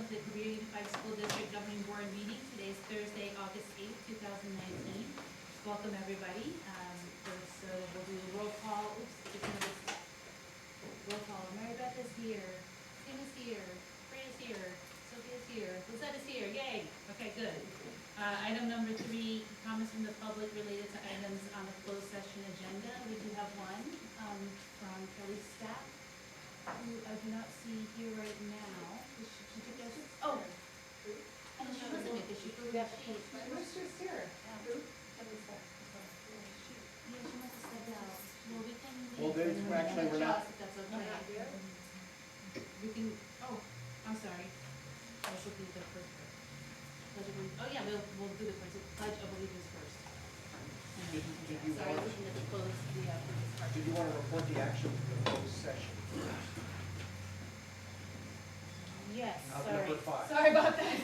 welcome to the Cabrillo Unified School District Governing Board meeting. Today is Thursday, August 8th, 2019. Welcome, everybody. So we'll do a roll call. Roll call. Mary Beth is here. Tim is here. Fran is here. Sophia is here. Lizette is here. Yay. Okay, good. Item number 3, comments from the public related to items on the closed session agenda. We do have one from Kelly Stack, who I do not see here right now. She took us. Oh, and she wasn't here because she forgot she. Where's your here? Yeah, she must have stepped out. Well, we can. Well, there's actually we're not. If that's okay. We can. Oh, I'm sorry. I should do the first. Oh yeah, we'll do the pledge of allegiance first. Did you Sorry, want? looking at the close the part. Did you want to report the action of the closed session? Yes, Number sorry. 5. Sorry about that.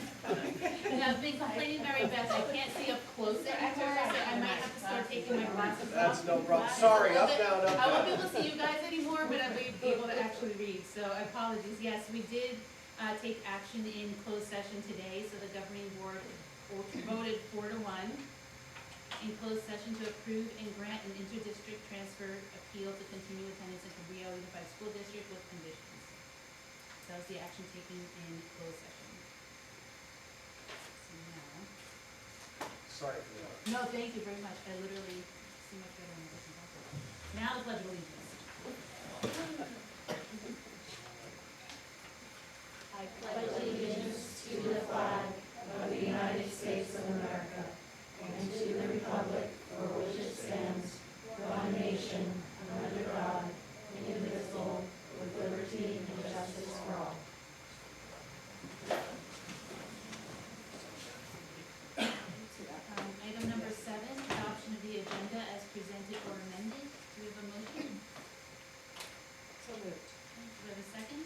And I've been complaining, Mary Beth, I can't see up close anymore, so I might have to start taking my glasses off. That's no problem. Glasses. Sorry, up, down, up, I won't be down. able to see you guys anymore, but I'll be able to actually read, so apologies. Yes, we did take action in closed session today, so the governing board voted 4-1 in closed session to approve and grant an interdistrict transfer appeal to continue attendance in Cabrillo Unified School District with conditions. That was the action taken in closed session. So now. Sorry for that. No, thank you very much. I literally see much better when I listen to it. Now the pledge of allegiance. I pledge allegiance to the flag of the United States of America and to the republic for which it stands, one nation, under God, indivisible, with liberty and justice for all. Item number 7, adoption of the agenda as presented or amended. Do we have a motion? So moved. Do we have a second?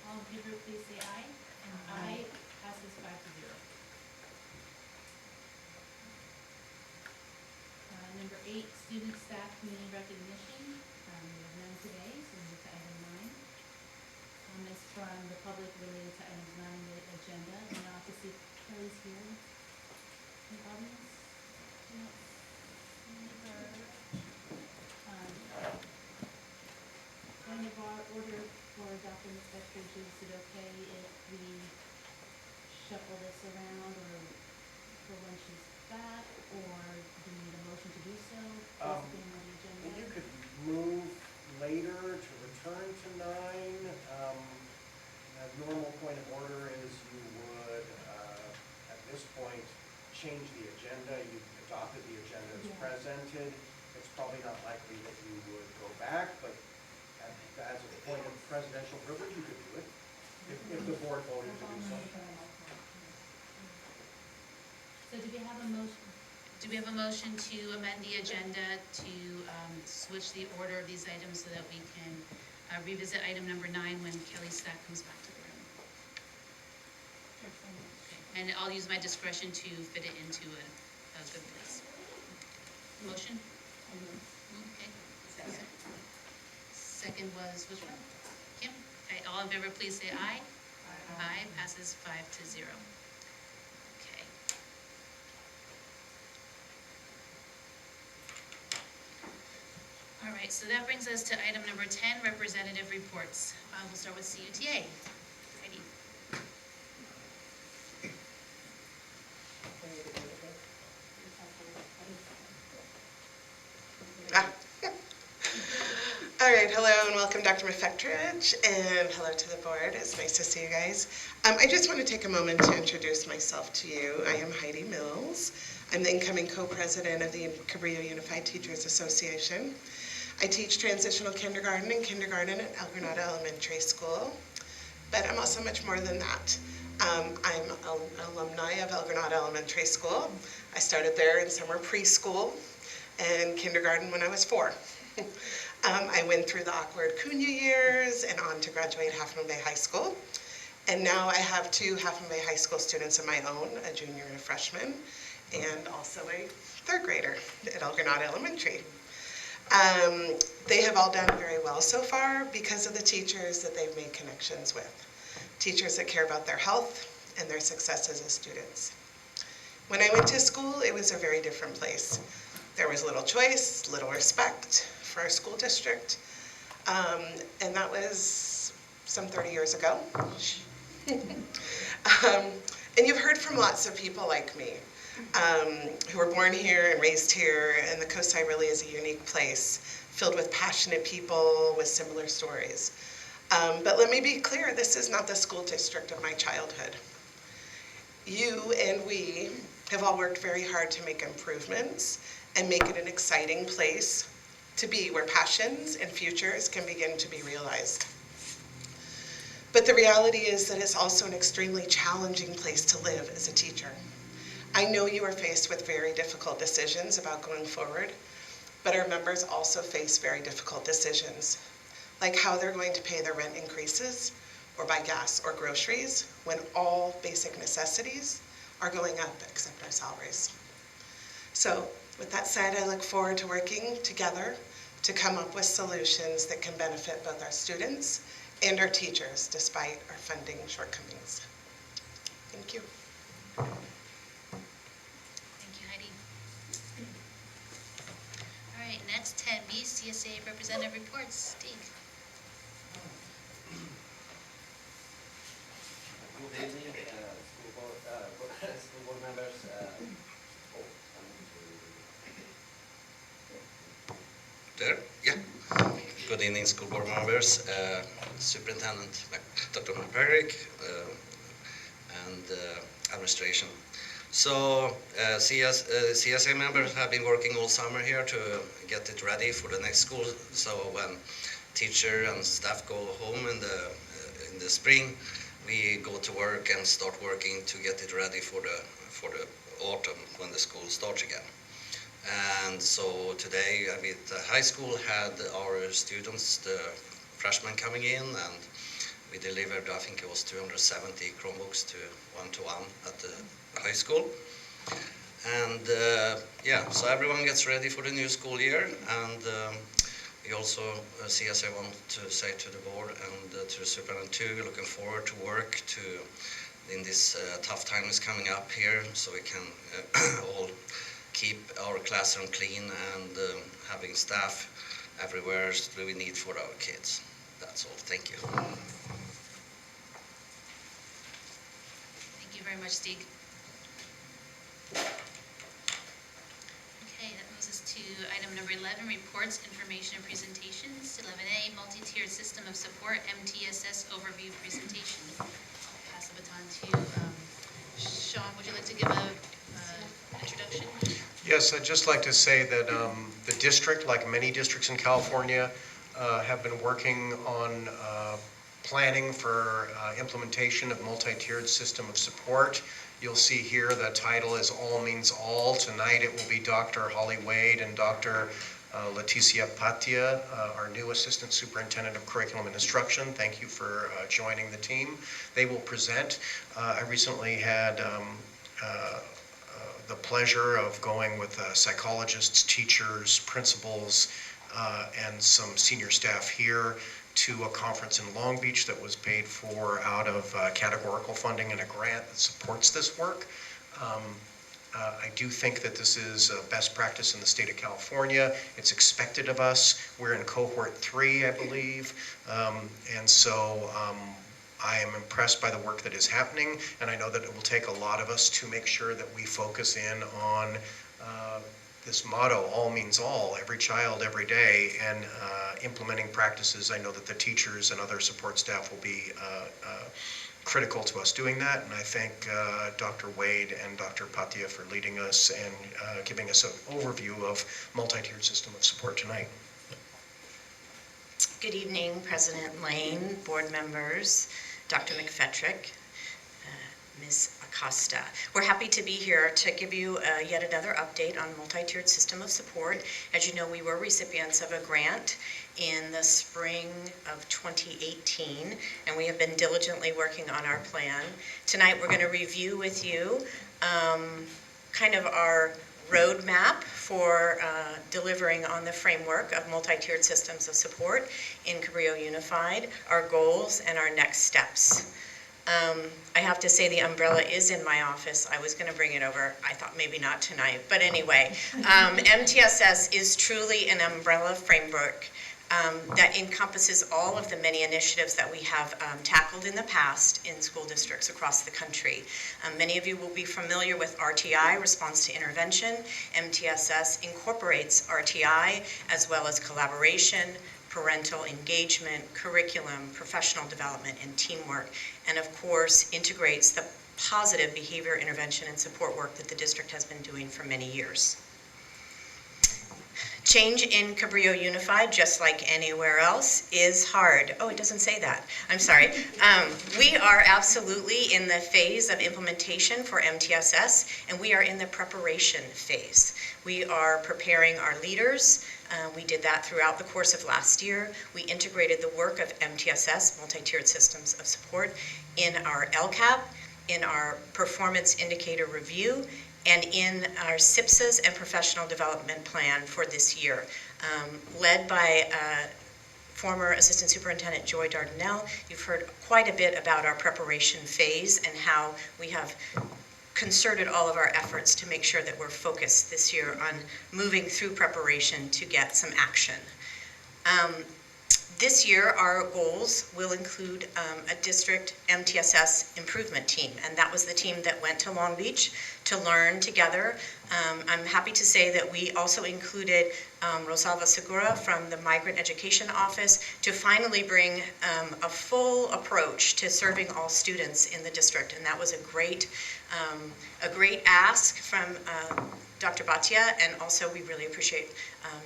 All in favor, please say aye. Aye. Passes 5-0. Number 8, student staff community recognition. We have none today, so we move to item 9. Comments from the public related to items 9 on the agenda. And I'll have to see if Kelly's here in the audience. No. Point of our order for adopting this extra, is it okay if we shuffle this around or for when she's back, or do we need a motion to do so? Basically on the agenda. You could move later to return to 9. A normal point of order is you would, at this point, change the agenda. You've adopted the agenda as presented. It's probably not likely that you would go back, but as a point of presidential privilege, you could do it if the board voted to do so. So do we have a motion? Do we have a motion to amend the agenda to switch the order of these items so that we can revisit item number 9 when Kelly Stack comes back to the room? Okay. And I'll use my discretion to fit it into a good place. Motion? Okay. Second was which one? Kim? Okay, all in favor, please say aye. Aye. Passes 5-0. Okay. All right, so that brings us to item number 10, representative reports. We'll start with CUTA. Heidi. All right, hello and welcome Dr. McFettridge, and hello to the board. It's nice to see you guys. I just want to take a moment to introduce myself to you. I am Heidi Mills. I'm the incoming co-president of the Cabrillo Unified Teachers Association. I teach transitional kindergarten and kindergarten at El Granada Elementary School, but I'm also much more than that. I'm an alumni of El Granada Elementary School. I started there in summer preschool and kindergarten when I was 4. I went through the awkward Cunha years and on to graduate Half Moon Bay High School. And now I have 2 Half Moon Bay High School students of my own, a junior and a freshman, and also a 3rd grader at El Granada Elementary. They have all done very well so far because of the teachers that they've made connections with. teachers that care about their health and their successes as students. When I went to school, it was a very different place. There was little choice, little respect for our school district, and that was some 30 years ago. And you've heard from lots of people like me, who were born here and raised here, and the Coast really is a unique place, filled with passionate people with similar stories. But let me be clear, this is not the school district of my childhood. You and we have all worked very hard to make improvements and make it an exciting place to be, where passions and futures can begin to be realized. But the reality is that it's also an extremely challenging place to live as a teacher. I know you are faced with very difficult decisions about going forward, but our members also face very difficult decisions, like how they're going to pay their rent increases or buy gas or groceries when all basic necessities are going up except our salaries. So with that said, I look forward to working together to come up with solutions that can benefit both our students and our teachers despite our funding shortcomings. Thank you. Thank you, Heidi. All right, next 10B, CSA Representative Reports. Steve. Good evening, school board members. There, yeah. Good evening, school board members, Superintendent Dr. McPherrick, and administration. So CSA members have been working all summer here to get it ready for the next school. So when teacher and staff go home in the spring, we go to work and start working to get it ready for the autumn when the school starts again. And so today with the high school had our students, the freshmen, coming in, and we delivered, I think it was 270 Chromebooks to one-to-one at the high school. And yeah, so everyone gets ready for the new school year, and we also, CSA, want to say to the board and to the superintendent too, we're looking forward to work in this tough time is coming up here, so we can all keep our classroom clean and having staff everywhere that we need for our kids. That's all. Thank you. Thank you very much, Stig. Okay, that moves us to item number 11, reports, information, and presentations. 11A, multi-tiered system of support, MTSS overview presentation. I'll pass the baton to Sean. Would you like to give an introduction? Yes, I'd just like to say that the district, like many districts in California, have been working on planning for implementation of multi-tiered system of support. You'll see here the title is All Means All. Tonight it will be Dr. Holly Wade and Dr. Leticia Patia, our new Assistant Superintendent of Curriculum and Instruction. Thank you for joining the team. They will present. I recently had the pleasure of going with psychologists, teachers, principals, and some senior staff here to a conference in Long Beach that was paid for out of categorical funding and a grant that supports this work. I do think that this is best practice in the state of California. It's expected of us. We're in cohort 3, I believe, and so I am impressed by the work that is happening, and I know that it will take a lot of us to make sure that we focus in on this motto, all means all, every child, every day, and implementing practices. I know that the teachers and other support staff will be critical to us doing that, and I thank Dr. Wade and Dr. Patia for leading us and giving us an overview of multi-tiered system of support tonight. Good evening, President Lane, board members, Dr. McFetrick, Ms. Acosta. We're happy to be here to give you yet another update on multi-tiered system of support. As you know, we were recipients of a grant in the spring of 2018, and we have been diligently working on our plan. Tonight, we're going to review with you kind of our roadmap for delivering on the framework of multi-tiered systems of support in Cabrillo Unified, our goals and our next steps. I have to say the umbrella is in my office. I was going to bring it over. I thought maybe not tonight. But anyway, MTSS is truly an umbrella framework that encompasses all of the many initiatives that we have tackled in the past in school districts across the country. Many of you will be familiar with RTI, Response to Intervention. MTSS incorporates RTI as well as collaboration, parental engagement, curriculum, professional development, and teamwork, and of course integrates the positive behavior intervention and support work that the district has been doing for many years. Change in Cabrillo Unified, just like anywhere else, is hard. Oh, it doesn't say that. I'm sorry. We are absolutely in the phase of implementation for MTSS, and we are in the preparation phase. We are preparing our leaders. We did that throughout the course of last year. We integrated the work of MTSS, Multi-Tiered Systems of Support, in our LCAP, in our Performance Indicator Review, and in our SIPSAs and Professional Development Plan for this year. Led by former Assistant Superintendent Joy Dardanelle, you've heard quite a bit about our preparation phase and how we have concerted all of our efforts to make sure that we're focused this year on moving through preparation to get some action. This year, our goals will include a district MTSS improvement team, and that was the team that went to Long Beach to learn together. I'm happy to say that we also included Rosalba Segura from the Migrant Education Office to finally bring a full approach to serving all students in the district, and that was a great ask from Dr. Bhatia, and also we really appreciate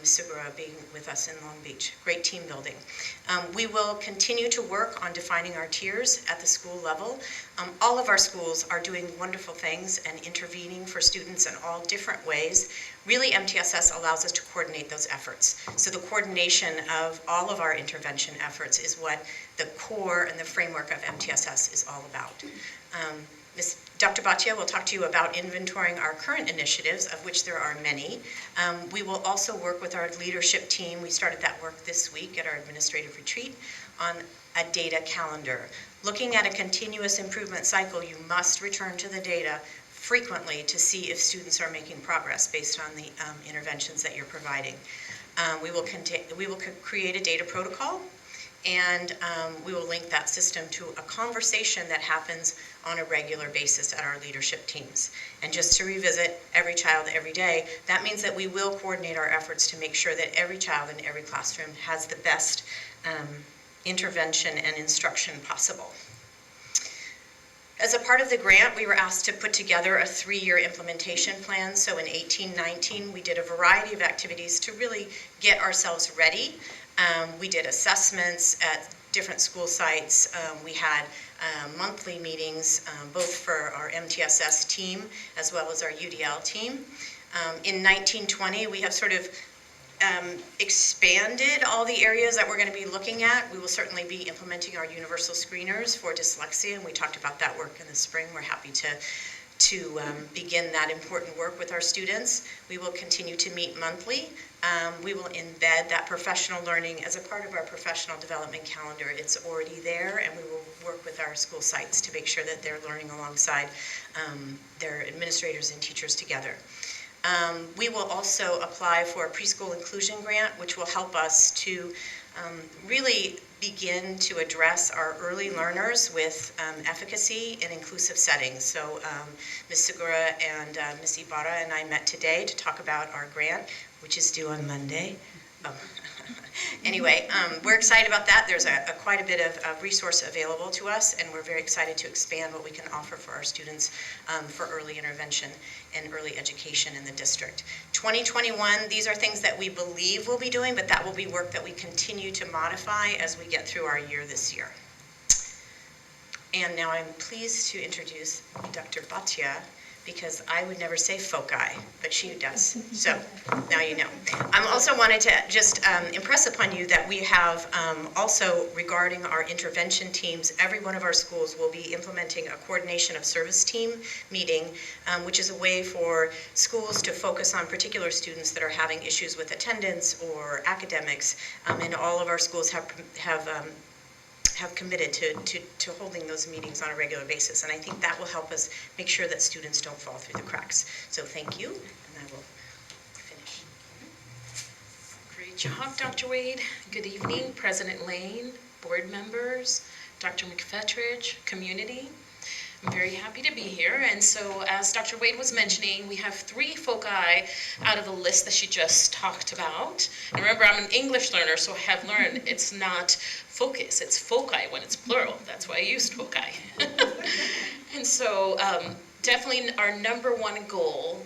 Ms. Segura being with us in Long Beach. Great team building. We will continue to work on defining our tiers at the school level. All of our schools are doing wonderful things and intervening for students in all different ways. Really, MTSS allows us to coordinate those efforts. So the coordination of all of our intervention efforts is what the core and the framework of MTSS is all about. Dr. Bhatia will talk to you about inventorying our current initiatives, of which there are many. We will also work with our leadership team. We started that work this week at our administrative retreat on a data calendar. Looking at a continuous improvement cycle, you must return to the data frequently to see if students are making progress based on the interventions that you're providing. We will create a data protocol, and we will link that system to a conversation that happens on a regular basis at our leadership teams. And just to revisit every child every day, that means that we will coordinate our efforts to make sure that every child in every classroom has the best intervention and instruction possible. As a part of the grant, we were asked to put together a 3-year implementation plan. So in 18-19, we did a variety of activities to really get ourselves ready. We did assessments at different school sites. We had monthly meetings, both for our MTSS team as well as our UDL team. In 19-20, we have sort of expanded all the areas that we're going to be looking at. We will certainly be implementing our universal screeners for dyslexia, and we talked about that work in the spring. We're happy to begin that important work with our students. We will continue to meet monthly. We will embed that professional learning as a part of our professional development calendar. It's already there, and we will work with our school sites to make sure that they're learning alongside their administrators and teachers together. We will also apply for a preschool inclusion grant, which will help us to really begin to address our early learners with efficacy in inclusive settings. So Ms. Segura and Ms. Ibarra and I met today to talk about our grant, which is due on Monday. Oh. Anyway, we're excited about that. There's quite a bit of resource available to us, and we're very excited to expand what we can offer for our students for early intervention and early education in the district. 2021, these are things that we believe we'll be doing, but that will be work that we continue to modify as we get through our year this year. And now I'm pleased to introduce Dr. Bhatia, because I would never say foci, but she does. So now you know. I also wanted to just impress upon you that we have also, regarding our intervention teams, every one of our schools will be implementing a coordination of service team meeting, which is a way for schools to focus on particular students that are having issues with attendance or academics. And all of our schools have have committed to holding those meetings on a regular basis. And I think that will help us make sure that students don't fall through the cracks. So thank you, and I will finish. Great job, Dr. Wade. Good evening, President Lane, board members, Dr. McFetrich, community. I'm very happy to be here. And so as Dr. Wade was mentioning, we have 3 foci out of the list that she just talked about. And remember, I'm an English learner, so I have learned it's not focus, it's foci when it's plural. That's why I used foci. And so definitely our number 1 goal,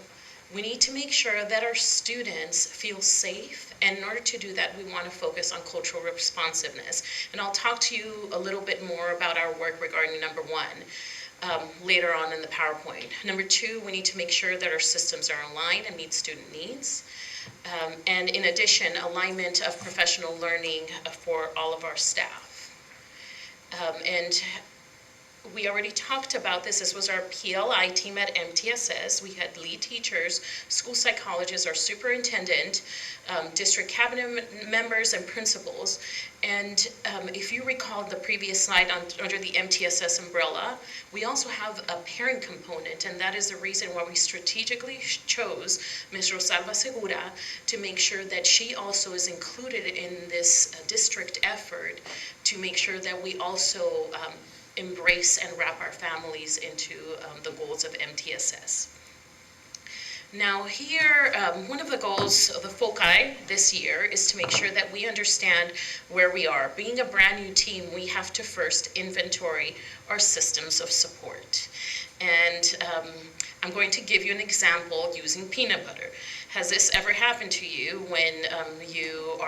we need to make sure that our students feel safe. And in order to do that, we want to focus on cultural responsiveness. And I'll talk to you a little bit more about our work regarding number 1. Later on in the PowerPoint. Number 2, we need to make sure that our systems are aligned and meet student needs. And in addition, alignment of professional learning for all of our staff. And we already talked about this. This was our PLI team at MTSS. We had lead teachers, school psychologists, our superintendent, district cabinet members, and principals. And if you recall the previous slide under the MTSS umbrella, we also have a parent component, and that is the reason why we strategically chose Ms. Rosalba Segura to make sure that she also is included in this district effort to make sure that we also embrace and wrap our families into the goals of MTSS. Now here, one of the goals of the foci this year is to make sure that we understand where we are. Being a brand new team, we have to first inventory our systems of support. And I'm going to give you an example using peanut butter. Has this ever happened to you when you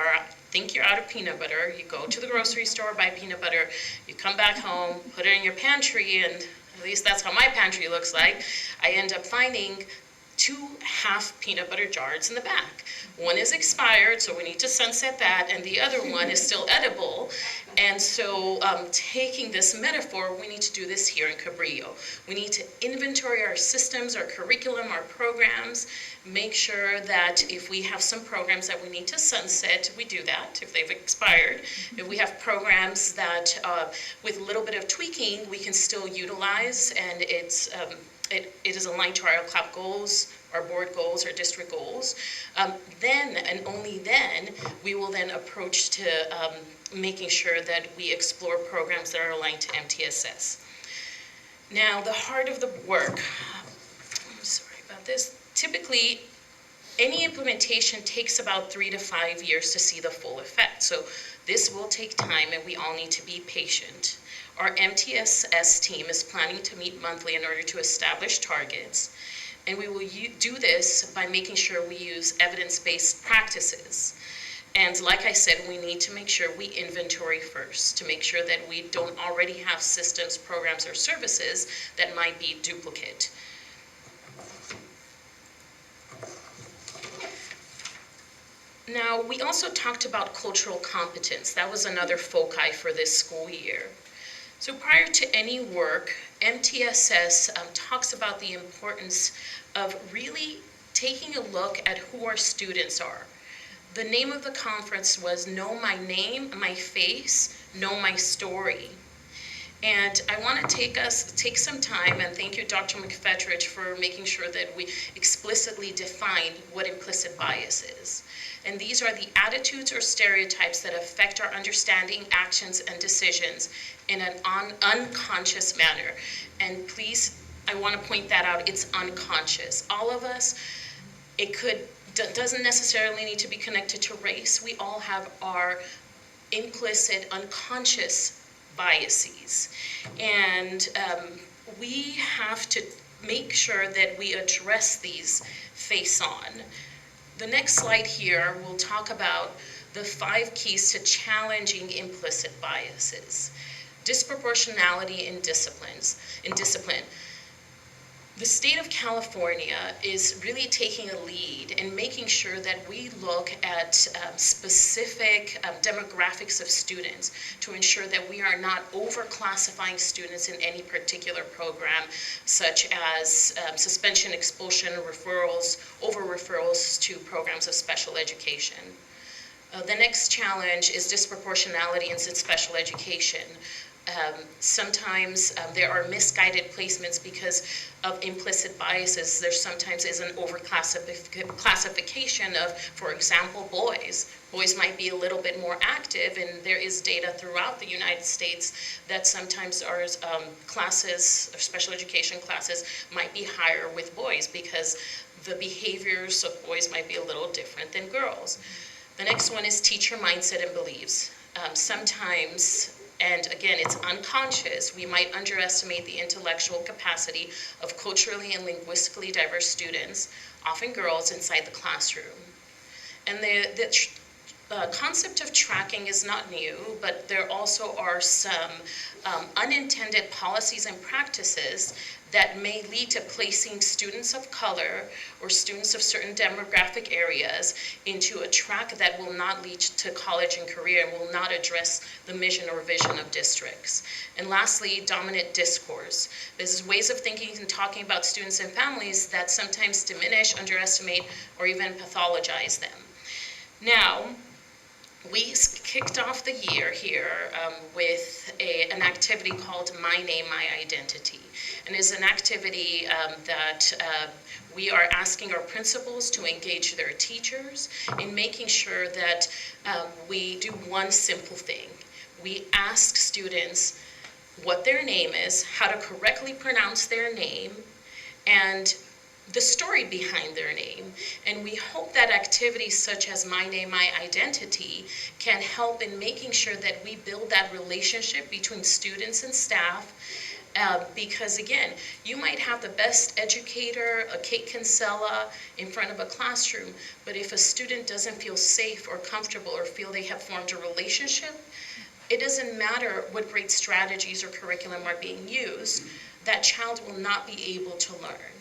think you're out of peanut butter, you go to the grocery store, buy peanut butter, you come back home, put it in your pantry, and at least that's how my pantry looks like. I end up finding 2 half peanut butter jars in the back. One is expired, so we need to sunset that, and the other one is still edible. And so taking this metaphor, we need to do this here in Cabrillo. We need to inventory our systems, our curriculum, our programs, make sure that if we have some programs that we need to sunset, we do that if they've expired. If we have programs that with a little bit of tweaking, we can still utilize, and it is aligned to our CLAP goals, our board goals, our district goals, then and only then we will then approach to making sure that we explore programs that are aligned to MTSS. Now, the heart of the work, I'm sorry about this, typically any implementation takes about 3 to 5 years to see the full effect. So this will take time, and we all need to be patient. Our MTSS team is planning to meet monthly in order to establish targets, and we will do this by making sure we use evidence-based practices. And like I said, we need to make sure we inventory first to make sure that we don't already have systems, programs, or services that might be duplicate. Now, we also talked about cultural competence. That was another foci for this school year. So prior to any work, MTSS talks about the importance of really taking a look at who our students are. The name of the conference was Know My Name, My Face, Know My Story. And I want to take some time, and thank you, Dr. McFetrich, for making sure that we explicitly define what implicit bias is. And these are the attitudes or stereotypes that affect our understanding, actions, and decisions in an unconscious manner. And please, I want to point that out, it's unconscious. All of us, doesn't necessarily need to be connected to race. We all have our implicit, unconscious biases. And we have to make sure that we address these face on. The next slide here will talk about the 5 keys to challenging implicit biases. Disproportionality in discipline. The state of California is really taking a lead in making sure that we look at specific demographics of students to ensure that we are not overclassifying students in any particular program, such as suspension, expulsion, referrals, over referrals to programs of special education. The next challenge is disproportionality in special education. Sometimes there are misguided placements because of implicit biases. There sometimes is an overclassification of, for example, boys. Boys might be a little bit more active, and there is data throughout the United States that sometimes our classes, or special education classes, might be higher with boys because the behaviors of boys might be a little different than girls. The next one is teacher mindset and beliefs. Sometimes, and again, it's unconscious, we might underestimate the intellectual capacity of culturally and linguistically diverse students, often girls, inside the classroom. And the concept of tracking is not new, but there also are some unintended policies and practices that may lead to placing students of color or students of certain demographic areas into a track that will not lead to college and career and will not address the mission or vision of districts. And lastly, dominant discourse. This is ways of thinking and talking about students and families that sometimes diminish, underestimate, or even pathologize them. Now, we kicked off the year here with an activity called My Name, My Identity. And it's an activity that we are asking our principals to engage their teachers in making sure that we do one simple thing. We ask students what their name is, how to correctly pronounce their name, and the story behind their name. And we hope that activities such as My Name, My Identity can help in making sure that we build that relationship between students and staff. Because again, you might have the best educator, a cake cancella in front of a classroom, but if a student doesn't feel safe or comfortable or feel they have formed a relationship, it doesn't matter what great strategies or curriculum are being used, that child will not be able to learn.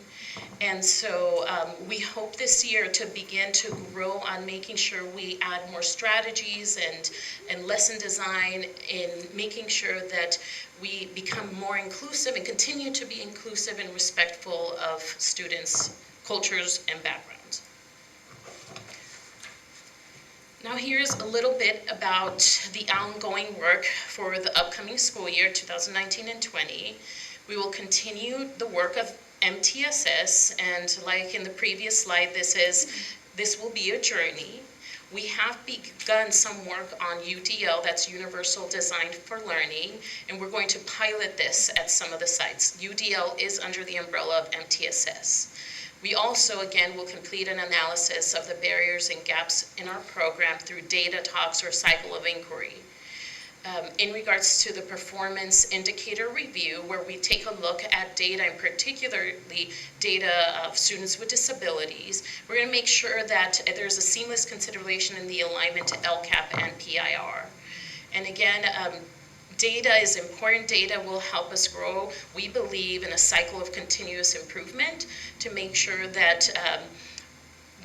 And so we hope this year to begin to grow on making sure we add more strategies and lesson design in making sure that we become more inclusive and continue to be inclusive and respectful of students' cultures and backgrounds. Now here's a little bit about the ongoing work for the upcoming school year, 2019 and 20. We will continue the work of MTSS, and like in the previous slide, this will be a journey. We have begun some work on UDL, that's Universal Design for Learning, and we're going to pilot this at some of the sites. UDL is under the umbrella of MTSS. We also, again, will complete an analysis of the barriers and gaps in our program through data talks or cycle of inquiry. In regards to the performance indicator review, where we take a look at data, and particularly data of students with disabilities, we're going to make sure that there's a seamless consideration in the alignment to LCAP and PIR. And again, data is important. Data will help us grow, we believe, in a cycle of continuous improvement to make sure that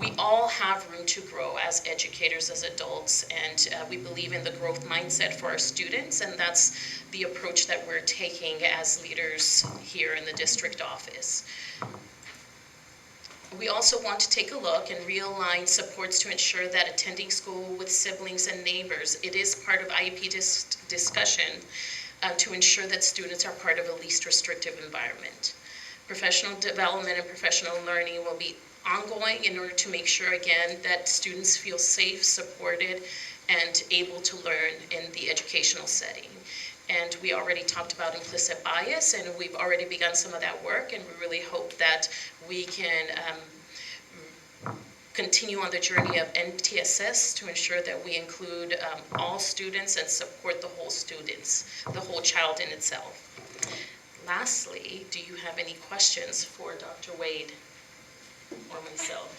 we all have room to grow as educators, as adults, and we believe in the growth mindset for our students, and that's the approach that we're taking as leaders here in the district office. We also want to take a look and realign supports to ensure that attending school with siblings and neighbors, it is part of IEP discussion to ensure that students are part of a least restrictive environment. Professional development and professional learning will be ongoing in order to make sure, again, that students feel safe, supported, and able to learn in the educational setting. And we already talked about implicit bias, and we've already begun some of that work, and we really hope that we can continue on the journey of MTSS to ensure that we include all students and support the whole child in itself. Lastly, do you have any questions for Dr. Wade or myself?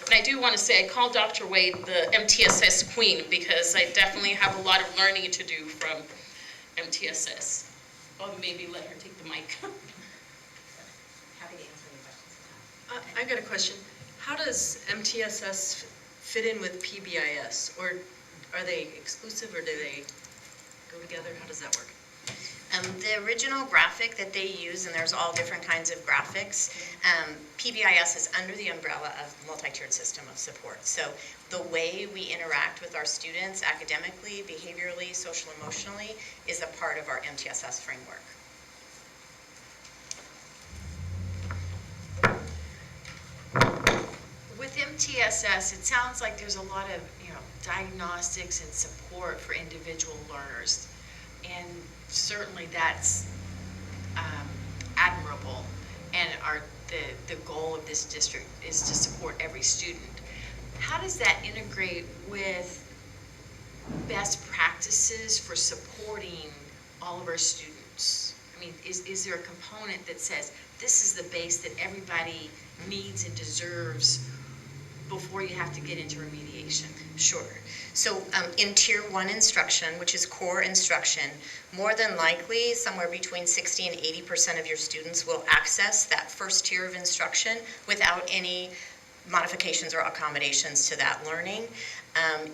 And I do want to say I call Dr. Wade the MTSS queen because I definitely have a lot of learning to do from MTSS. Or maybe let her take the mic. Happy to answer any questions. I got a question. How does MTSS fit in with PBIS? Or are they exclusive, or do they go together? How does that work? The original graphic that they use, and there's all different kinds of graphics, PBIS is under the umbrella of multi-tiered system of support. So the way we interact with our students academically, behaviorally, social, emotionally is a part of our MTSS framework. With MTSS, it sounds like there's a lot of, diagnostics and support for individual learners. And certainly that's admirable. And the goal of this district is to support every student. How does that integrate with best practices for supporting all of our students? I mean, is there a component that says this is the base that everybody needs and deserves before you have to get into remediation? Sure. So in Tier 1 instruction, which is core instruction, more than likely somewhere between 60 and 80% of your students will access that first tier of instruction without any modifications or accommodations to that learning.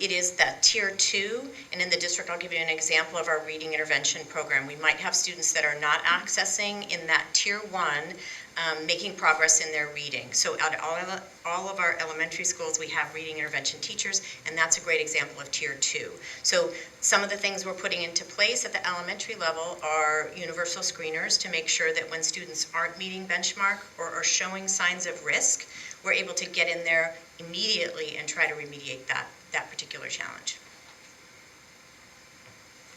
It is that Tier 2, and in the district I'll give you an example of our reading intervention program. We might have students that are not accessing in that Tier 1, making progress in their reading. So at all of our elementary schools we have reading intervention teachers, and that's a great example of Tier 2. So some of the things we're putting into place at the elementary level are universal screeners to make sure that when students aren't meeting benchmark or are showing signs of risk, we're able to get in there immediately and try to remediate that particular challenge.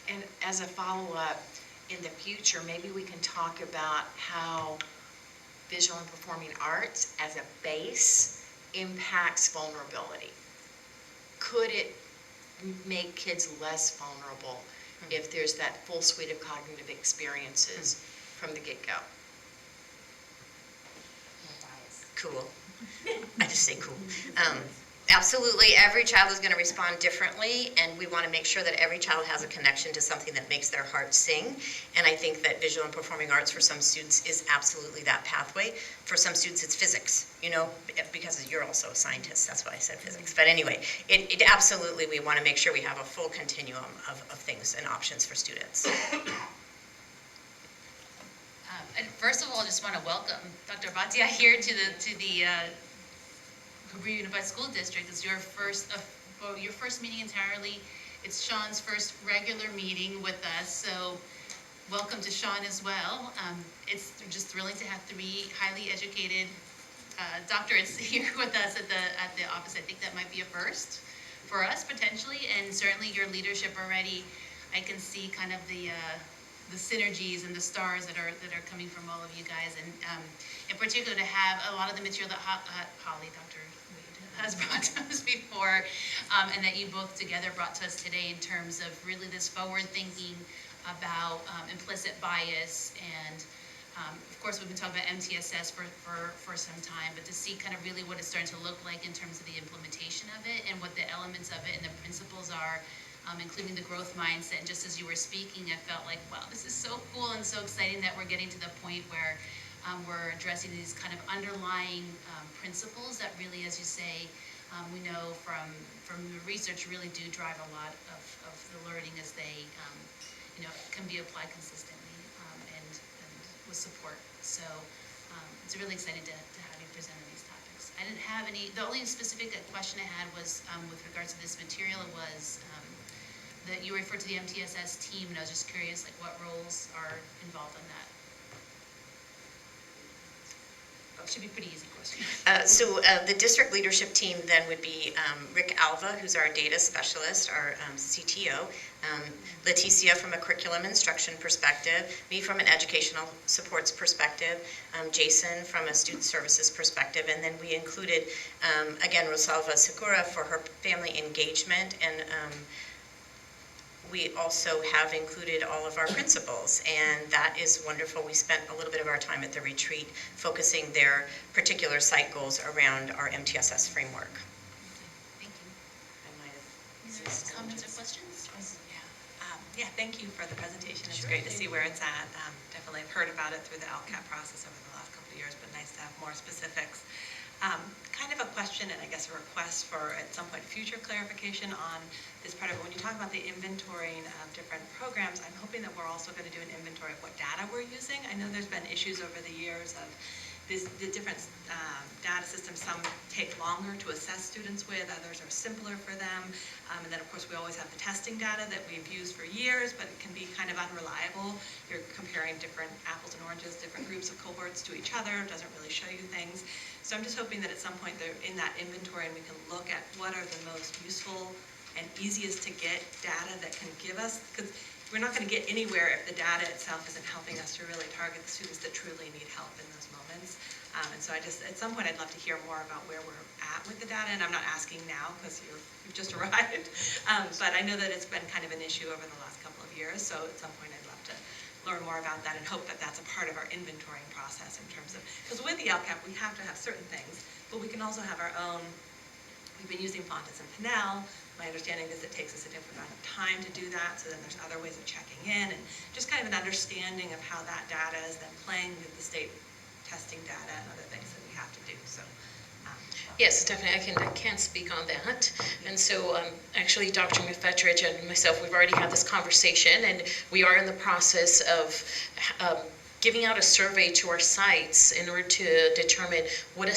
And as a follow-up, in the future, maybe we can talk about how visual and performing arts as a base impacts vulnerability. Could it make kids less vulnerable if there's that full suite of cognitive experiences from the get-go? Cool. I just say cool. Absolutely, every child is going to respond differently, and we want to make sure that every child has a connection to something that makes their heart sing. And I think that visual and performing arts for some students is absolutely that pathway. For some students, it's physics, because you're also a scientist. That's why I said physics. But anyway, it absolutely, we want to make sure we have a full continuum of things and options for students. And first of all, I just want to welcome Dr. Bhatia here to the Cabrillo Unified School District. It's your first meeting entirely. It's Sean's first regular meeting with us, so welcome to Sean as well. It's just thrilling to have 3 highly educated doctorates here with us at the office. I think that might be a first for us potentially, and certainly your leadership already. I can see kind of the synergies and the stars that are coming from all of you guys, and in particular to have a lot of the material that Holly, Dr. Wade, has brought to us before, and that you both together brought to us today in terms of really this forward thinking about implicit bias. And of course we've been talking about MTSS for some time, but to see kind of really what it's starting to look like in terms of the implementation of it and what the elements of it and the principles are, including the growth mindset. And just as you were speaking, I felt like, wow, this is so cool and so exciting that we're getting to the point where we're addressing these kind of underlying principles that really, as you say, we know from the research really do drive a lot of the learning as they can be applied consistently and with support. So it's really exciting to have you present on these topics. I didn't have any, the only specific question I had was with regards to this material was that you referred to the MTSS team, and I was just curious, like, what roles are involved in that? Oh, should be a pretty easy question. So the district leadership team then would be Rick Alva, who's our data specialist, our CTO, Leticia from a curriculum instruction perspective, me from an educational supports perspective, Jason from a student services perspective, and then we included, again, Rosalva Sakura for her family engagement, and we also have included all of our principals, and that is wonderful. We spent a little bit of our time at the retreat focusing their particular site goals around our MTSS framework. Thank you. I might have Any comments or questions? Yeah, thank you for the presentation. It's Sure. great to see where it's at. Definitely I've heard about it through the LCAP process over the last couple of years, but nice to have more specifics. Kind of a question and I guess a request for at some point future clarification on this part of it. When you talk about the inventorying of different programs, I'm hoping that we're also going to do an inventory of what data we're using. I know there's been issues over the years of the different data systems. Some take longer to assess students with, others are simpler for them. And then of course we always have the testing data that we've used for years, but it can be kind of unreliable. You're comparing different apples and oranges, different groups of cohorts to each other, it doesn't really show you things. So I'm just hoping that at some point they're in that inventory and we can look at what are the most useful and easiest to get data that can give us, because we're not going to get anywhere if the data itself isn't helping us to really target the students that truly need help in those moments. And so at some point I'd love to hear more about where we're at with the data, and I'm not asking now because you've just arrived, but I know that it's been kind of an issue over the last couple of years, so at some point I'd love to learn more about that and hope that that's a part of our inventorying process in terms of, because with the LCAP we have to have certain things, but we can also have our own. We've been using Fontes and Pinnell. My understanding is it takes us a different amount of time to do that, so then there's other ways of checking in, and just kind of an understanding of how that data is then playing with the state testing data and other things that we have to do. So. Yes, definitely. I can't speak on that. And so actually Dr. McFetridge and myself, we've already had this conversation, and we are in the process of giving out a survey to our sites in order to determine what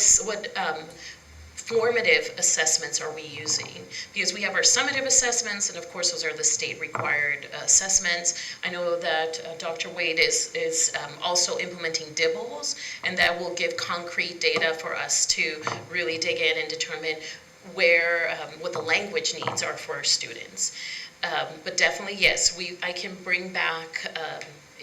formative assessments are we using, because we have our summative assessments, and of course those are the state required assessments. I know that Dr. Wade is also implementing DIBELS, and that will give concrete data for us to really dig in and determine where what the language needs are for our students. But definitely yes, I can bring back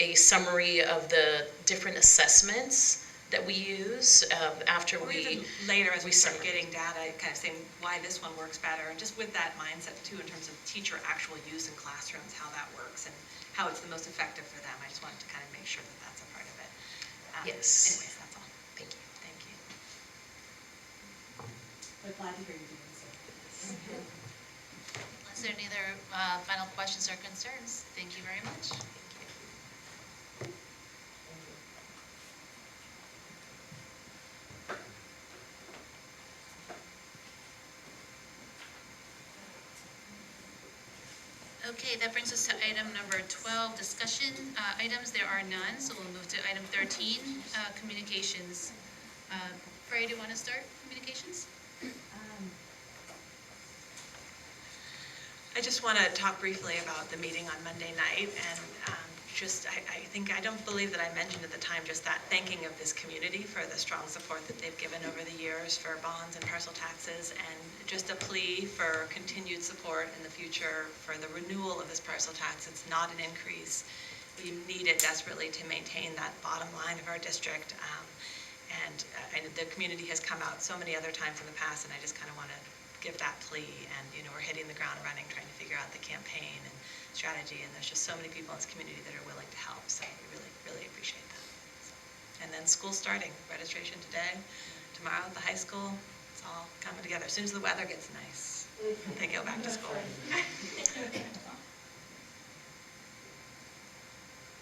a summary of the different assessments that we use after or we even later as we start getting data, kind of saying why this one works better, and just with that mindset too in terms of teacher actual use in classrooms, how that works and how it's the most effective for them. I just wanted to kind of make sure that that's a part of it. Yes. Anyways, that's all. Thank you. Thank you. We're glad to hear you doing so. Unless there are any other final questions or concerns, thank you very much. Okay, that brings us to item number 12, discussion items. There are none, so we'll move to item 13, communications. Freya, do you want to start communications? I just want to talk briefly about the meeting on Monday night, and I don't believe that I mentioned at the time just that thanking of this community for the strong support that they've given over the years for bonds and parcel taxes, and just a plea for continued support in the future for the renewal of this parcel tax. It's not an increase. We need it desperately to maintain that bottom line of our district, and the community has come out so many other times in the past, and I just kind of want to give that plea. And we're hitting the ground running, trying to figure out the campaign and strategy, and there's just so many people in this community that are willing to help, so we really, really appreciate that. And then school starting, registration today, tomorrow at the high school, it's all coming together. As soon as the weather gets nice, they go back to school.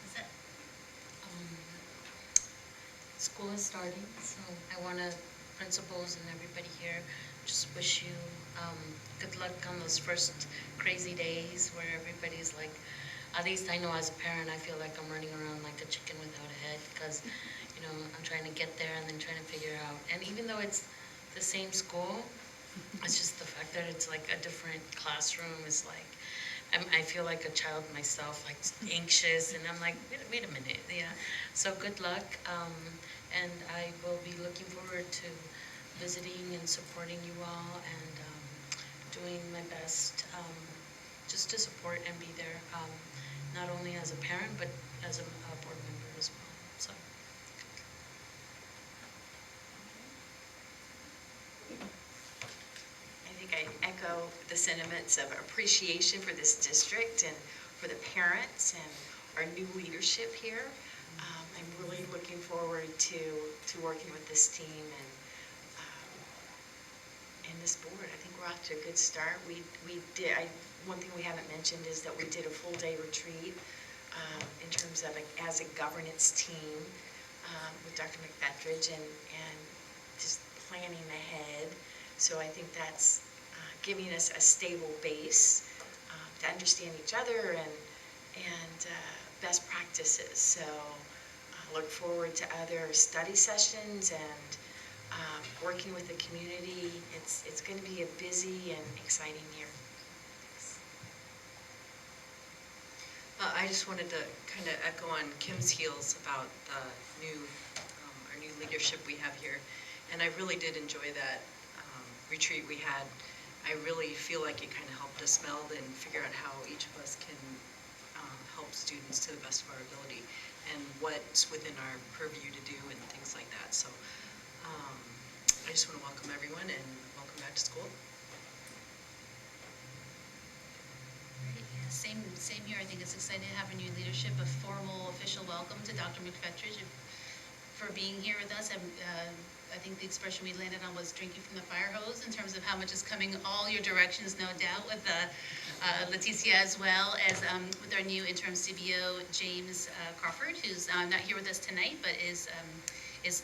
Is that School is starting, so I want to, principals and everybody here, just wish you good luck on those first crazy days where everybody's like, at least I know as a parent, I feel like I'm running around like a chicken without a head, because I'm trying to get there and then trying to figure out, and even though it's the same school, it's just the fact that it's like a different classroom is like, I feel like a child myself, like anxious, and I'm like, wait a minute, yeah. So good luck, and I will be looking forward to visiting and supporting you all, and doing my best just to support and be there, not only as a parent, but as a board member as well. So. I think I echo the sentiments of appreciation for this district and for the parents and our new leadership here. I'm really looking forward to working with this team and this board. I think we're off to a good start. One thing we haven't mentioned is that we did a full day retreat in terms of as a governance team with Dr. McFetridge, and just planning ahead. So I think that's giving us a stable base to understand each other and best practices. So I look forward to other study sessions and working with the community. It's going to be a busy and exciting year. I just wanted to kind of echo on Kim's heels about the our new leadership we have here. And I really did enjoy that retreat we had. I really feel like it kind of helped us meld and figure out how each of us can help students to the best of our ability and what's within our purview to do and things like that. So I just want to welcome everyone and welcome back to school. Great, yeah, same here. I think it's exciting to have a new leadership, a formal official welcome to Dr. McFetridge for being here with us. I think the expression we landed on was drinking from the fire hose in terms of how much is coming all your directions, no doubt, with Leticia as well as with our new interim CBO, James Crawford, who's not here with us tonight, but is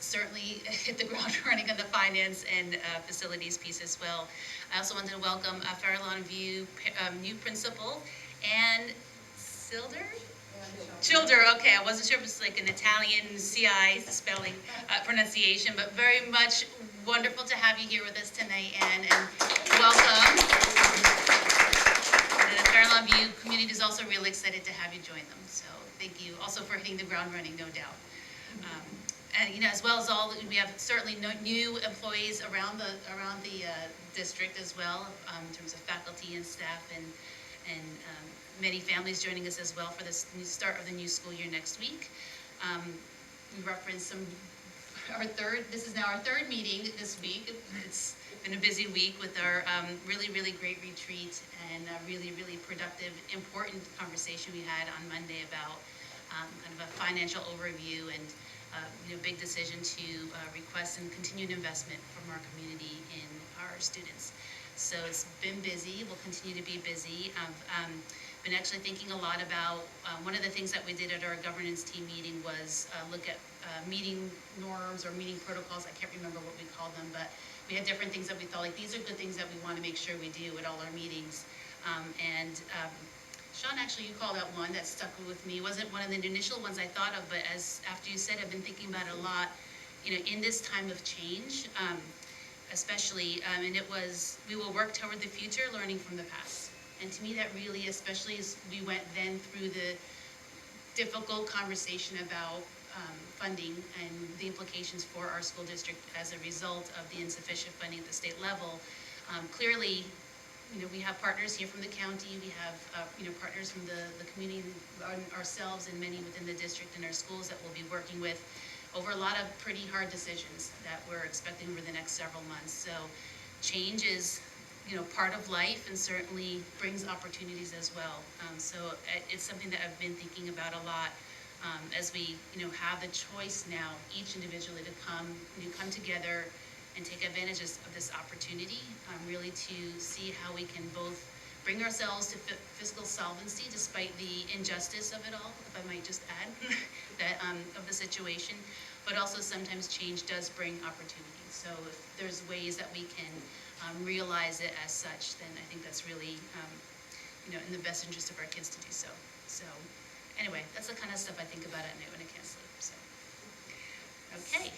certainly hit the ground running on the finance and facilities piece as well. I also wanted to welcome Farallon View new principal, and Childer, okay, I wasn't sure if it's like an Italian CI spelling pronunciation, but very much wonderful to have you here with us tonight, and welcome. And the Farallon View community is also really excited to have you join them, so thank you also for hitting the ground running, no doubt. And as well as we have certainly new employees around the district as well, in terms of faculty and staff, and many families joining us as well for this new start of the new school year next week. We referenced this is now our third meeting this week. It's been a busy week with our really, really great retreat and a really, really productive, important conversation we had on Monday about kind of a financial overview and big decision to request and continued investment from our community in our students. So it's been busy, we'll continue to be busy. I've been actually thinking a lot about, one of the things that we did at our governance team meeting was look at meeting norms or meeting protocols. I can't remember what we called them, but we had different things that we thought, like, these are good things that we want to make sure we do at all our meetings. Sean, actually, you called out one that stuck with me. It wasn't one of the initial ones I thought of, but after you said, I've been thinking about it a lot. In this time of change, especially, and it was, we will work toward the future, learning from the past. And to me, that really, especially as we went then through the difficult conversation about funding and the implications for our school district as a result of the insufficient funding at the state level, clearly, we have partners here from the county, we have, partners from the community, ourselves, and many within the district and our schools that we'll be working with over a lot of pretty hard decisions that we're expecting over the next several months. So change is, part of life and certainly brings opportunities as well. So it's something that I've been thinking about a lot as we, have the choice now, each individually, to come together and take advantage of this opportunity, really to see how we can both bring ourselves to fiscal solvency despite the injustice of it all, if I might just add, that of the situation, but also sometimes change does bring opportunities. So if there's ways that we can realize it as such, then I think that's really, in the best interest of our kids to do so. So anyway, that's the kind of stuff I think about at night when I can't sleep. So okay.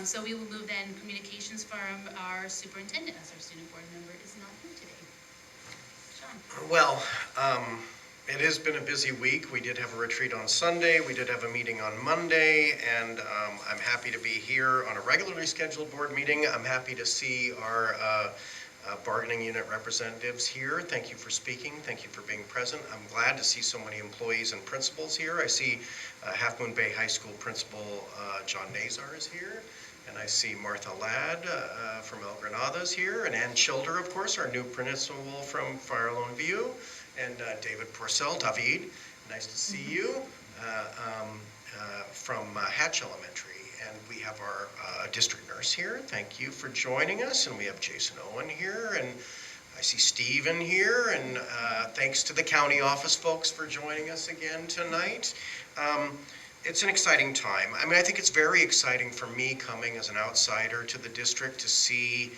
So we will move then communications from our superintendent, as our student board member is not here today. Sean. Well, it has been a busy week. We did have a retreat on Sunday. We did have a meeting on Monday, and I'm happy to be here on a regularly scheduled board meeting. I'm happy to see our bargaining unit representatives here. Thank you for speaking. Thank you for being present. I'm glad to see so many employees and principals here. I see Half Moon Bay High School Principal John Nazar is here, and I see Martha Ladd from El Granada's here, and Ann Childer, of course, our new principal from Farallon View, and David Porcel, David, nice to see you, from Hatch Elementary. And we have our district nurse here. Thank you for joining us. And we have Jason Owen here, and I see Steven here, and thanks to the county office folks for joining us again tonight. It's an exciting time. I mean, I think it's very exciting for me coming as an outsider to the district to see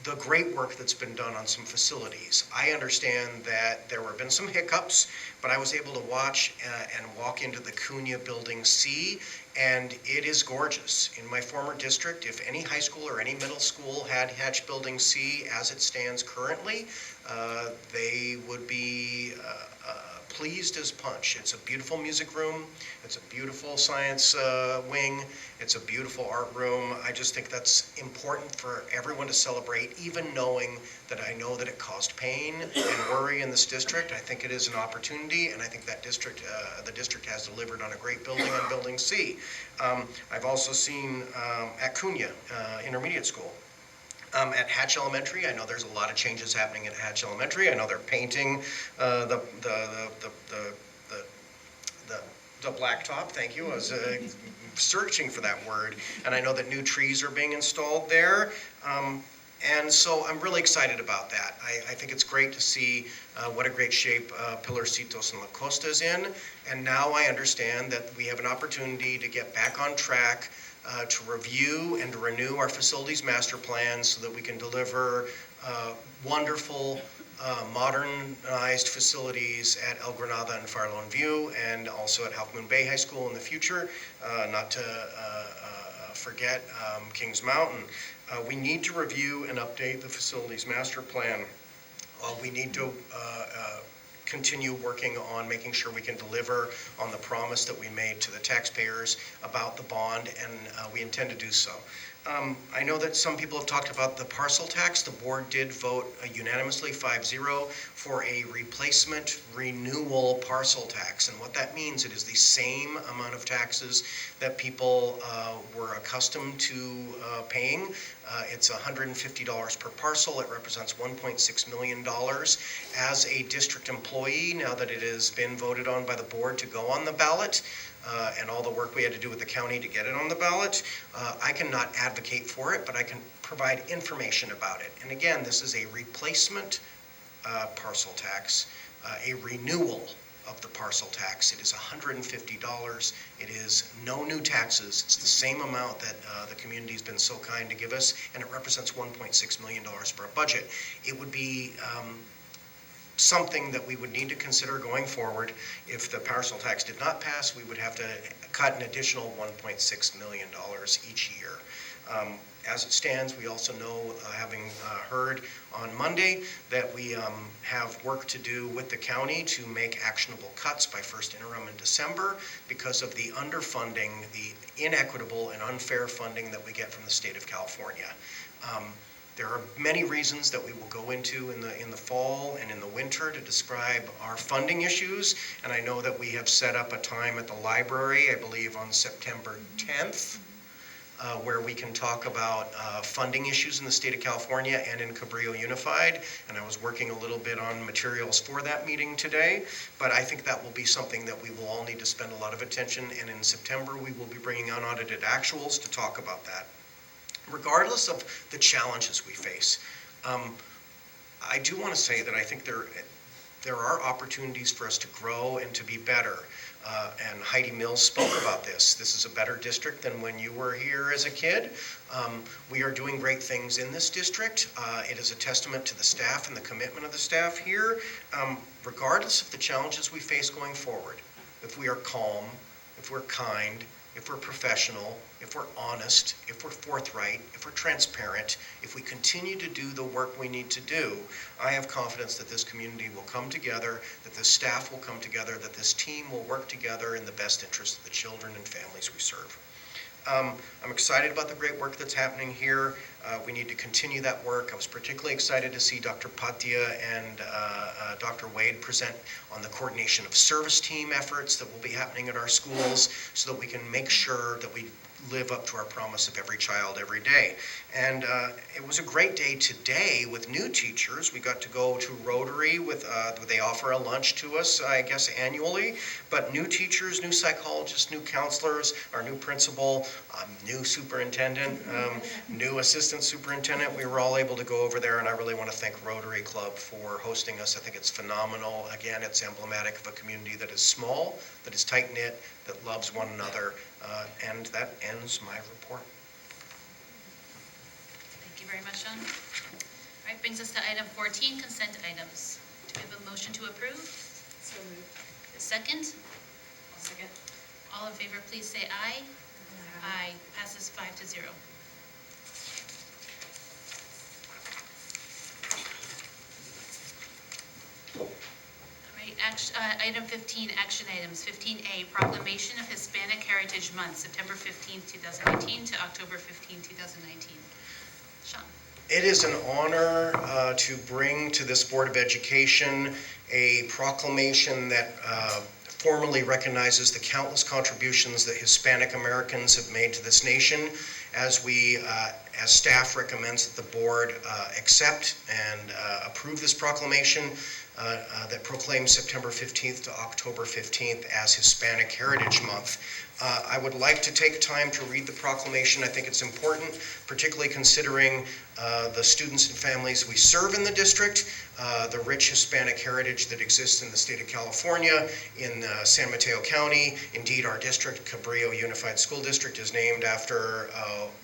the great work that's been done on some facilities. I understand that there have been some hiccups, but I was able to watch and walk into the Cunha Building C, and it is gorgeous. In my former district, if any high school or any middle school had Hatch Building C as it stands currently, they would be pleased as punch. It's a beautiful music room, it's a beautiful science wing, it's a beautiful art room. I just think that's important for everyone to celebrate, even knowing that I know that it caused pain and worry in this district. I think it is an opportunity, and I think that district, the district has delivered on a great building on Building C. I've also seen at Cunha Intermediate School. At Hatch Elementary, I know there's a lot of changes happening at Hatch Elementary. I know they're painting the blacktop. Thank you. I was searching for that word, and I know that new trees are being installed there. And so I'm really excited about that. I think it's great to see what a great shape Pilarcitos and La Costa is in. And now I understand that we have an opportunity to get back on track to review and to renew our facilities master plans so that we can deliver wonderful, modernized facilities at El Granada and Far Lone View, and also at Half Moon Bay High School in the future, not to forget Kings Mountain. We need to review and update the facilities master plan. We need to continue working on making sure we can deliver on the promise that we made to the taxpayers about the bond, and we intend to do so. I know that some people have talked about the parcel tax. The board did vote unanimously 5-0 for a replacement renewal parcel tax. And what that means, it is the same amount of taxes that people were accustomed to paying. It's $150 per parcel. It represents $1.6 million. As a district employee, now that it has been voted on by the board to go on the ballot, and all the work we had to do with the county to get it on the ballot, I cannot advocate for it, but I can provide information about it. And again, this is a replacement parcel tax, a renewal of the parcel tax. It is $150. It is no new taxes. It's the same amount that the community's been so kind to give us, and it represents $1.6 million for our budget. It would be something that we would need to consider going forward. If the parcel tax did not pass, we would have to cut an additional $1.6 million each year. As it stands, we also know, having heard on Monday, that we have work to do with the county to make actionable cuts by first interim in December because of the underfunding, the inequitable and unfair funding that we get from the state of California. There are many reasons that we will go into in the fall and in the winter to describe our funding issues, and I know that we have set up a time at the library, I believe on September 10th, where we can talk about funding issues in the state of California and in Cabrillo Unified, and I was working a little bit on materials for that meeting today, but I think that will be something that we will all need to spend a lot of attention, and in September we will be bringing unaudited actuals to talk about that. Regardless of the challenges we face, I do want to say that I think there are opportunities for us to grow and to be better. And Heidi Mills spoke about this. This is a better district than when you were here as a kid. We are doing great things in this district. It is a testament to the staff and the commitment of the staff here. Regardless of the challenges we face going forward, if we are calm, if we're kind, if we're professional, if we're honest, if we're forthright, if we're transparent, if we continue to do the work we need to do, I have confidence that this community will come together, that this staff will come together, that this team will work together in the best interest of the children and families we serve. I'm excited about the great work that's happening here. We need to continue that work. I was particularly excited to see Dr. Patia and Dr. Wade present on the coordination of service team efforts that will be happening at our schools so that we can make sure that we live up to our promise of every child every day. And it was a great day today with new teachers. We got to go to Rotary with, they offer a lunch to us, I guess, annually. But new teachers, new psychologists, new counselors, our new principal, new superintendent, new assistant Assistant Superintendent. We were all able to go over there, and I really want to thank Rotary Club for hosting us. I think it's phenomenal. Again, it's emblematic of a community that is small, that is tight-knit, that loves one another. And that ends my report. Thank you very much, Sean. All right, brings us to item 14, consent items. Do we have a motion to approve? So moved. A second? I'll second. All in favor, please say aye. Aye. Passes 5-0. All right, item 15, action items. 15A, proclamation of Hispanic Heritage Month, September 15th, 2019 to October 15th, 2019. Sean. It is an honor to bring to this Board of Education a proclamation that formally recognizes the countless contributions that Hispanic Americans have made to this nation. As staff recommends that the board accept and approve this proclamation that proclaims September 15th to October 15th as Hispanic Heritage Month. I would like to take time to read the proclamation. I think it's important, particularly considering the students and families we serve in the district, the rich Hispanic heritage that exists in the state of California, in San Mateo County. Indeed, our district, Cabrillo Unified School District, is named after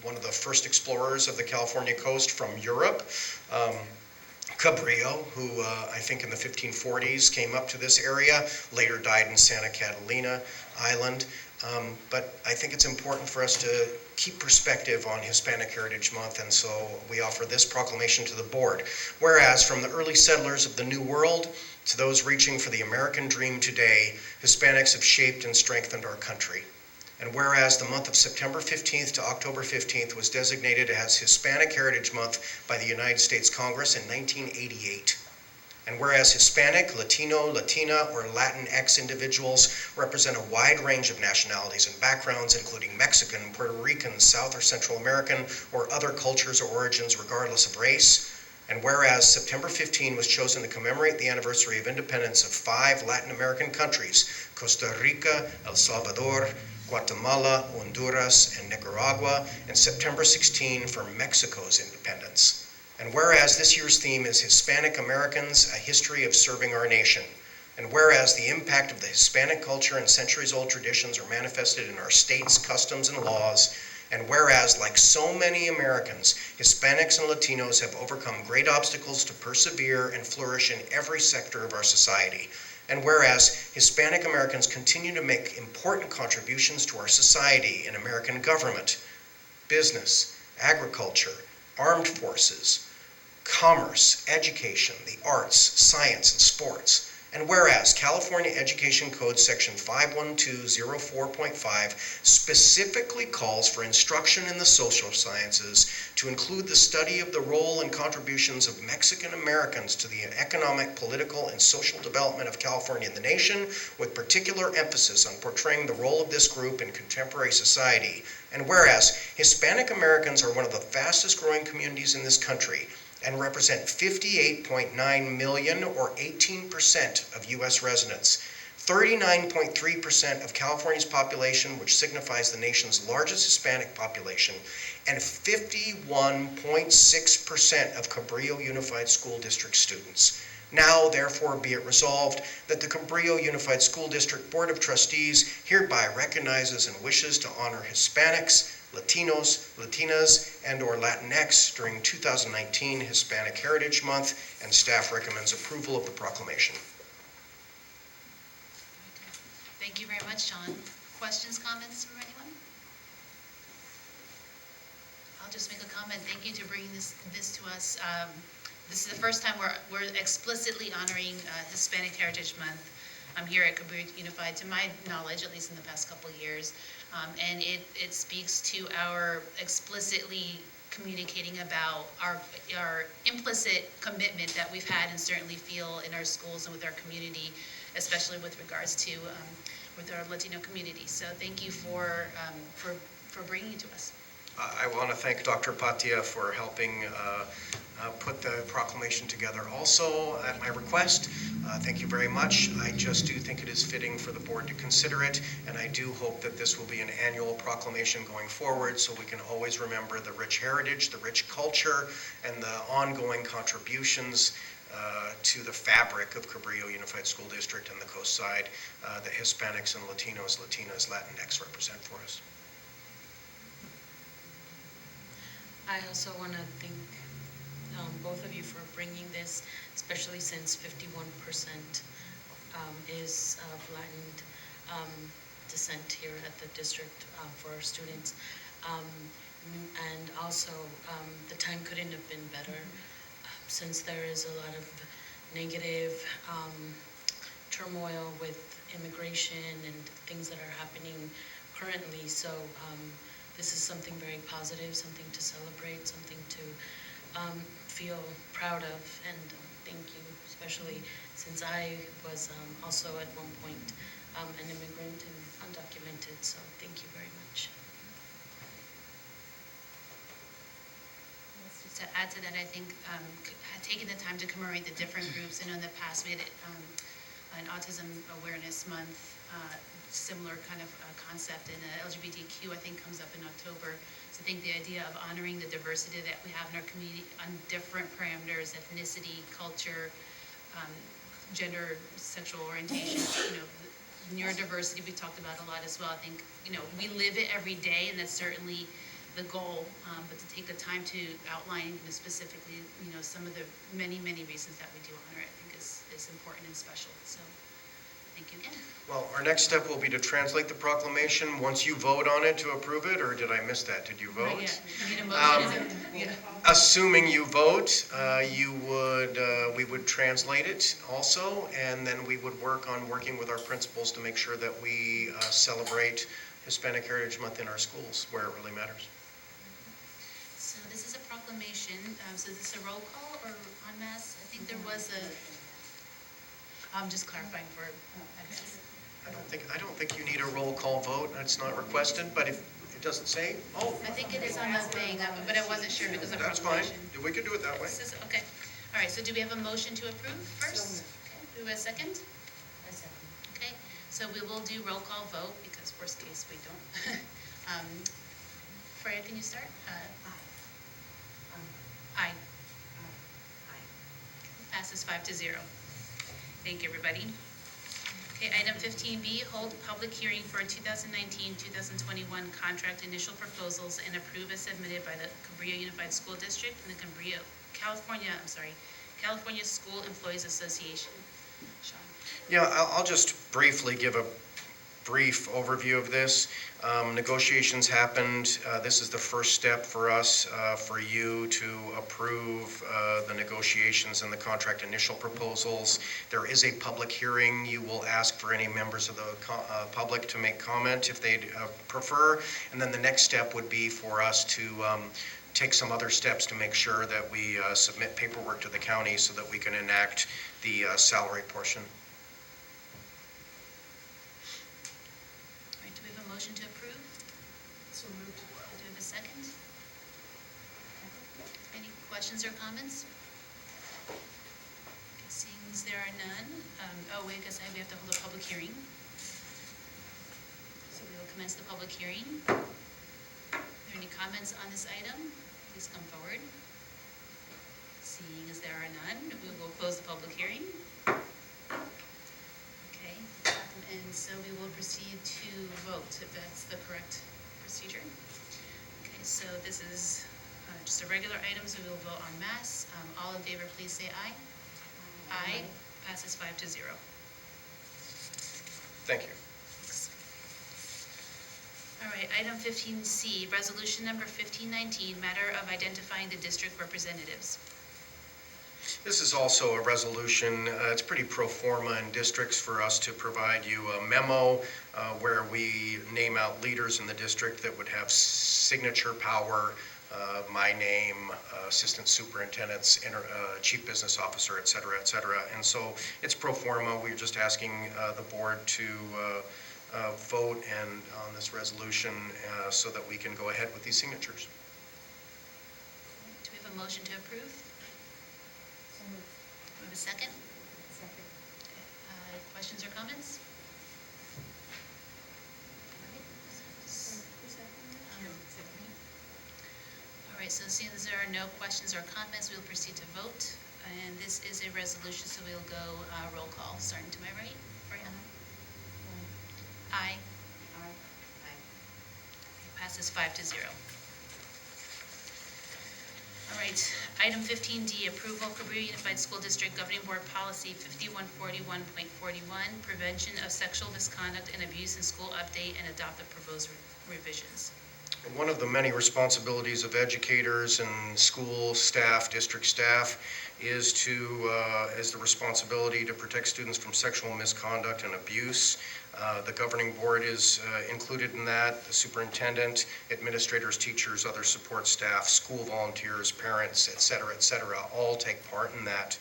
one of the first explorers of the California coast from Europe. Cabrillo, who I think in the 1540s came up to this area, later died in Santa Catalina Island. But I think it's important for us to keep perspective on Hispanic Heritage Month, and so we offer this proclamation to the board. Whereas from the early settlers of the New World to those reaching for the American dream today, Hispanics have shaped and strengthened our country. And whereas the month of September 15th to October 15th was designated as Hispanic Heritage Month by the United States Congress in 1988. And whereas Hispanic, Latino, Latina, or Latinx individuals represent a wide range of nationalities and backgrounds, including Mexican, Puerto Rican, South or Central American, or other cultures or origins regardless of race. And whereas September 15 was chosen to commemorate the anniversary of independence of 5 Latin American countries, Costa Rica, El Salvador, Guatemala, Honduras, and Nicaragua, and September 16 for Mexico's independence. And whereas this year's theme is Hispanic Americans, a history of serving our nation. And whereas the impact of the Hispanic culture and centuries-old traditions are manifested in our state's customs and laws. And whereas, like so many Americans, Hispanics and Latinos have overcome great obstacles to persevere and flourish in every sector of our society. And whereas Hispanic Americans continue to make important contributions to our society in American government, business, agriculture, armed forces, commerce, education, the arts, science, and sports. And whereas California Education Code Section 51204.5 specifically calls for instruction in the social sciences to include the study of the role and contributions of Mexican Americans to the economic, political, and social development of California and the nation, with particular emphasis on portraying the role of this group in contemporary society. And whereas Hispanic Americans are one of the fastest growing communities in this country, and represent 58.9 million or 18% of U.S. residents, 39.3% of California's population, which signifies the nation's largest Hispanic population, and 51.6% of Cabrillo Unified School District students. Now, therefore, be it resolved that the Cabrillo Unified School District Board of Trustees hereby recognizes and wishes to honor Hispanics, Latinos, Latinas, and or Latinx during 2019 Hispanic Heritage Month, and staff recommends approval of the proclamation. Thank you very much, John. Questions, comments from anyone? I'll just make a comment. Thank you to bringing this to us. This is the first time we're explicitly honoring Hispanic Heritage Month here at Cabrillo Unified, to my knowledge, at least in the past couple of years. And it speaks to our explicitly communicating about our implicit commitment that we've had and certainly feel in our schools and with our community, especially with regards to with our Latino community. So thank you for bringing it to us. I want to thank Dr. Patia for helping put the proclamation together also at my request. Thank you very much. I just do think it is fitting for the board to consider it, and I do hope that this will be an annual proclamation going forward so we can always remember the rich heritage, the rich culture, and the ongoing contributions to the fabric of Cabrillo Unified School District and the Coast Side that Hispanics and Latinos, Latinas, Latinx represent for us. I also want to thank both of you for bringing this, especially since 51% is of Latin descent here at the district for our students. And also, the time couldn't have been better since there is a lot of negative turmoil with immigration and things that are happening currently. So this is something very positive, something to celebrate, something to feel proud of, and thank you, especially since I was also at one point an immigrant and undocumented, so thank you very much. Just to add to that, I think taking the time to commemorate the different groups. I know in the past we had an Autism Awareness Month, similar kind of concept, and LGBTQ I think comes up in October. So I think the idea of honoring the diversity that we have in our community on different parameters, ethnicity, culture, gender, sexual orientation, neurodiversity we talked about a lot as well. I think, we live it every day, and that's certainly the goal, but to take the time to outline specifically, some of the many, many reasons that we do honor it, I think is important and special. So thank you again. Well, our next step will be to translate the proclamation once you vote on it to approve it, or did I miss that? Did you vote? Not yet. You need a motion. Yeah. Assuming you vote, we would translate it also, and then we would work on working with our principals to make sure that we celebrate Hispanic Heritage Month in our schools where it really matters. So this is a proclamation. So is this a roll call or en masse? I think there was a. I'm just clarifying for en masse. I don't think you need a roll call vote. That's not requested, but if it doesn't say, oh. I think it is on the thing, but I wasn't sure because of That's fine. proclamation. We can do it that way. Okay. All right, so do we have a motion to approve first? Okay. Do we have a second? A second. Okay, so we will do roll call vote because worst case we don't. Freya, can you start? Aye. Passes 5-0. Thank you, everybody. Okay, item 15B, hold public hearing for 2019-2021 contract initial proposals and approve as submitted by the Cabrillo Unified School District and the California School Employees Association. Sean. Yeah, I'll just briefly give a brief overview of this. Negotiations happened. This is the first step for us, for you to approve the negotiations and the contract initial proposals. There is a public hearing. You will ask for any members of the public to make comment if they prefer. And then the next step would be for us to take some other steps to make sure that we submit paperwork to the county so that we can enact the salary portion. Motion to approve? So moved. Do we have a second? Any questions or comments? Okay, seeing as there are none, wait, because we have to hold a public hearing. So we will commence the public hearing. Are there any comments on this item? Please come forward. Seeing as there are none, we will close the public hearing. And so we will proceed to vote, if that's the correct procedure. Okay, so this is just a regular item, so we will vote en masse. All in favor, please say aye. Aye. Passes 5-0. Thank you. All right, item 15C, resolution number 1519, matter of identifying the district representatives. This is also a resolution. It's pretty pro forma in districts for us to provide you a memo where we name out leaders in the district that would have signature power, my name, assistant superintendents, chief business officer, et cetera, et cetera. And so it's pro forma. We're just asking the board to vote and on this resolution so that we can go ahead with these signatures. Do we have a motion to approve? Do we have a second? Second. Questions or comments? All right, so seeing as there are no questions or comments, we'll proceed to vote. And this is a resolution, so we'll go roll call, starting to my right. Brianna? Aye. Aye. Passes 5-0. All right, item 15D, approval Cabrillo Unified School District Governing Board Policy 5141.41, prevention of sexual misconduct and abuse in school update, and adopt the proposed revisions. One of the many responsibilities of educators and school staff, district staff, is the responsibility to protect students from sexual misconduct and abuse. The governing board is included in that. The superintendent, administrators, teachers, other support staff, school volunteers, parents, et cetera, all take part in that.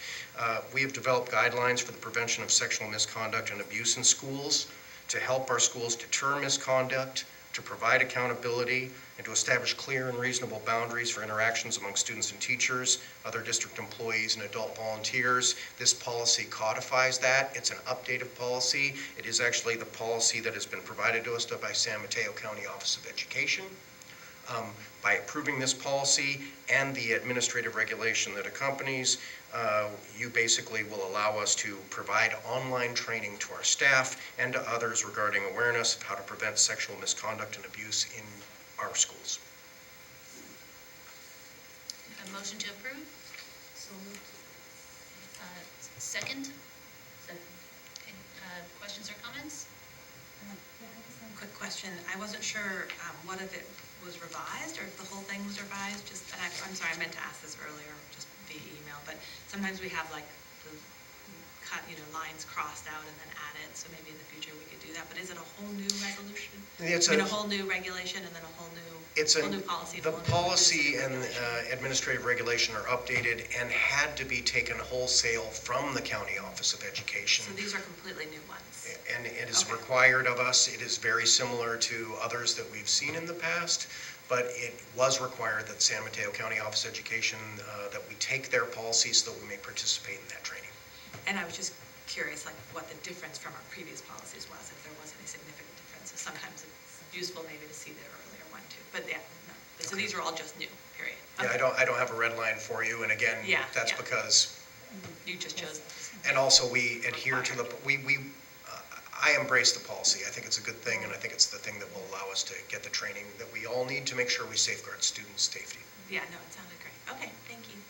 We have developed guidelines for the prevention of sexual misconduct and abuse in schools to help our schools deter misconduct, to provide accountability, and to establish clear and reasonable boundaries for interactions among students and teachers, other district employees, and adult volunteers. This policy codifies that. It's an updated policy. It is actually the policy that has been provided to us by San Mateo County Office of Education. By approving this policy and the administrative regulation that accompanies, you basically will allow us to provide online training to our staff and to others regarding awareness of how to prevent sexual misconduct and abuse in our schools. A motion to approve? So moved. Second? Second. Okay, questions or comments? Quick question. I wasn't sure what if it was revised or if the whole thing was revised. And I'm sorry, I meant to ask this earlier, just via email, but sometimes we have like the cut, lines crossed out and then added. So maybe in the future we could do that. But is it a whole new resolution? A whole new regulation and then a whole new policy? The policy and administrative regulation are updated and had to be taken wholesale from the County Office of Education. So these are completely new ones? And it is required of us. It is very similar to others that we've seen in the past, but it was required that San Mateo County Office of Education, that we take their policies so that we may participate in that training. And I was just curious, like, what the difference from our previous policies was, if there was any significant difference. So sometimes it's useful maybe to see the earlier one too. But yeah, no. So these are all just new, period. Yeah, I don't have a red line for you, and again, that's because you just chose. And also we adhere to I embrace the policy. I think it's a good thing, and I think it's the thing that will allow us to get the training that we all need to make sure we safeguard students' safety. Yeah, no, it sounded great. Okay, thank you.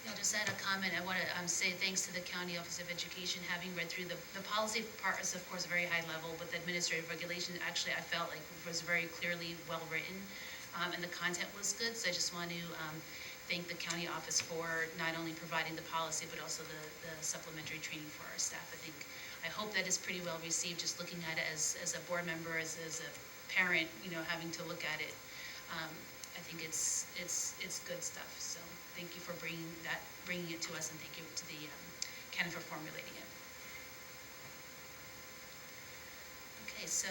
I'll just add a comment. I want to say thanks to the County Office of Education. Having read through the policy part is of course very high level, but the administrative regulation actually I felt like was very clearly well written, and the content was good. So I just want to thank the county office for not only providing the policy but also the supplementary training for our staff. I hope that is pretty well received. Just looking at it as a board member, as a parent, having to look at it. I think it's good stuff. So thank you for bringing it to us, and thank you to the Ken for formulating it. Okay, so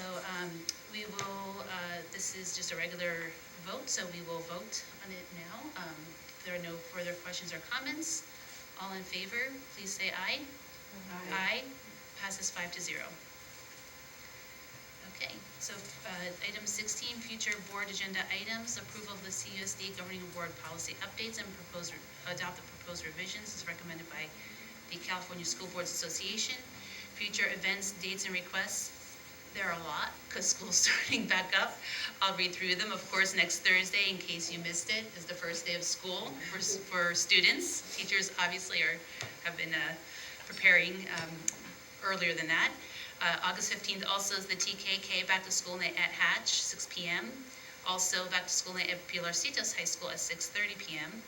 we will. This is just a regular vote, so we will vote on it now. If there are no further questions or comments, all in favor, please say aye. Aye. Passes 5-0. Okay, so item 16, future board agenda items, approval of the CUSD governing board policy updates and adopt the proposed revisions as recommended by the California School Boards Association. Future events, dates, and requests. There are a lot because school's starting back up. I'll read through them. Of course, next Thursday, in case you missed it, is the first day of school for students. Teachers obviously have been preparing earlier than that. August 15th also is the TKK Back to School Night at Hatch, 6 p.m. Also Back to School Night at Pilarcitos High School at 6:30 p.m.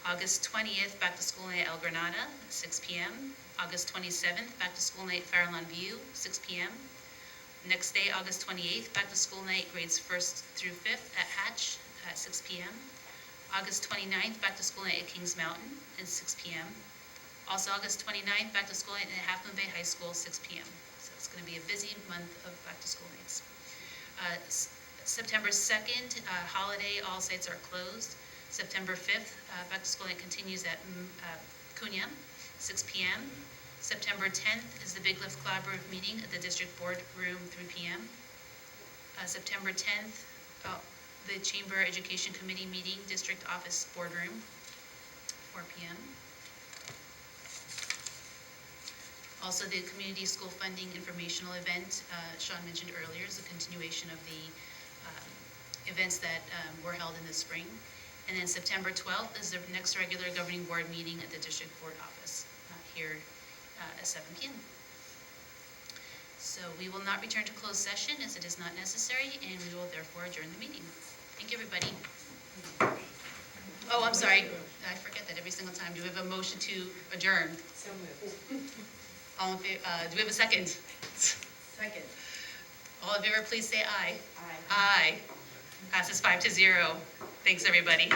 August 20th, Back to School Night at El Granada at 6 p.m. August 27th, Back to School Night Farallon View, 6 p.m. Next day, August 28th, Back to School Night grades 1st through 5th at Hatch at 6 p.m. August 29th, Back to School Night at Kings Mountain at 6 p.m. Also August 29th, Back to School Night at Half Moon Bay High School, 6 p.m. So it's going to be a busy month of back-to-school nights. September 2nd, holiday, all sites are closed. September 5th, back-to-school night continues at Cunha, 6 p.m. September 10th is the Big Lift Collaborative meeting at the District Board Room, 3 p.m. September 10th, the Chamber Education Committee meeting, District Office Boardroom, 4 p.m. Also, the Community School Funding Informational Event, Sean mentioned earlier, is a continuation of the events that were held in the spring. And then September 12th is the next regular governing board meeting at the District Board office here at 7 p.m. So we will not return to closed session as it is not necessary, and we will therefore adjourn the meeting. Thank you, everybody. Oh, I'm sorry. I forget that every single time. Do we have a motion to adjourn? So moved. All in favor, do we have a second? Second. All in favor, please say aye. Aye. Aye. Passes 5-0. Thanks, everybody.